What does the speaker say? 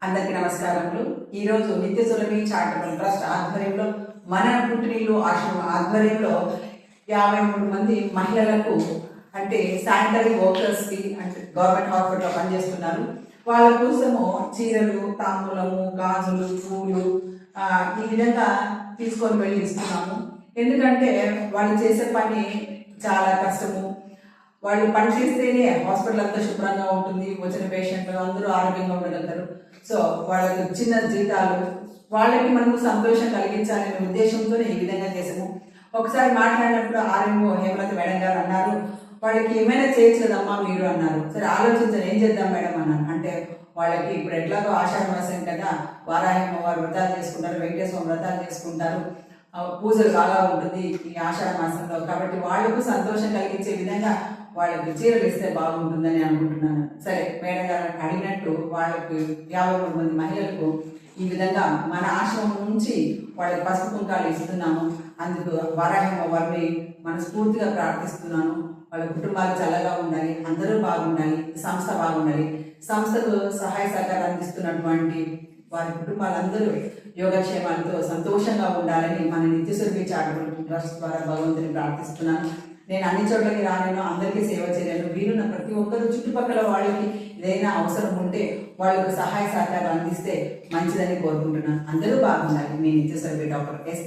అందరికీ నమస్కారములు. ఈరోజు నిత్య సురభి చారిటబుల్ ట్రస్ట్ ఆధ్వర్యంలో మన పుట్టినిల్లు ఆశ్రమం ఆధ్వర్యంలో 53 మంది మహిళలకు అంటే శానిటరీ వర్కర్స్కి అంటే గవర్నమెంట్ హాస్పిటల్లో పనిచేస్తున్నారు. వాళ్ళ కోసము చీరలు, తాంబూలము, గాజులు, పూలు ఈ విధంగా తీసుకొని వెళ్ళి ఇస్తున్నాము. ఎందుకంటే వాళ్ళు చేసే పని చాలా కష్టము. వాళ్ళు పని చేస్తేనే హాస్పిటల్ అంతా శుభ్రంగా ఉంటుంది, వచ్చిన పేషెంట్లు అందరూ ఆరోగ్యంగా ఉండగలుగుతారు. సో వాళ్ళకి చిన్న జీతాలు, వాళ్ళకి మనము సంతోషం కలిగించాలనే ఉద్దేశంతో ఈ విధంగా చేసాము. ఒకసారి మాట్లాడినప్పుడు ఆర్ఎంఓ హేమలత మేడం గారు అన్నారు, వాళ్ళకి ఏమైనా చేయట్లేదమ్మా మీరు అన్నారు. సరే ఆలోచించాను, ఏం చేద్దాం మేడం అన్నాను. అంటే వాళ్ళకి ఇప్పుడు ఎట్లాగో ఆషాఢ మాసం కదా, వారాహి వారు వ్రతాలు చేసుకుంటారు, వెంకటేశ్వర వ్రతాలు చేసుకుంటారు, పూజలు బాగా ఉంటుంది ఈ ఆషాఢ మాసంలో. కాబట్టి వాళ్ళకు సంతోషం కలిగించే విధంగా వాళ్ళకి చీరలు ఇస్తే బాగుంటుందని అనుకుంటున్నాను. సరే మేడం గారు అడిగినట్టు వాళ్ళకి 53 మంది మహిళలకు ఈ విధంగా మన ఆశ్రమం నుంచి వాళ్ళకి పసుపు కుంకాలు ఇస్తున్నాము. అందుకు వారాహి వారిని మనస్ఫూర్తిగా ప్రార్థిస్తున్నాను. వాళ్ళ కుటుంబాలు చల్లగా ఉండాలి, అందరూ బాగుండాలి, సంస్థ బాగుండాలి. సంస్థకు సహాయ సహకారం అందిస్తున్నటువంటి వారి కుటుంబాలందరూ యోగక్షేమాలతో సంతోషంగా ఉండాలని మన నిత్య సురభి చారిటబుల్ ట్రస్ట్ ద్వారా భగవంతుని ప్రార్థిస్తున్నాను. నేను అన్ని చోట్లకి రాలేను, అందరికీ సేవ చేయలేను. వీరున్న ప్రతి ఒక్కరు చుట్టుపక్కల వాళ్ళకి ఏదైనా అవసరం ఉంటే వాళ్ళకు సహాయ సహకారం అందిస్తే మంచిదని కోరుకుంటున్నాను. అందరూ బాగుండాలి. మీ నిత్య సురభి డాక్టర్ ఎస్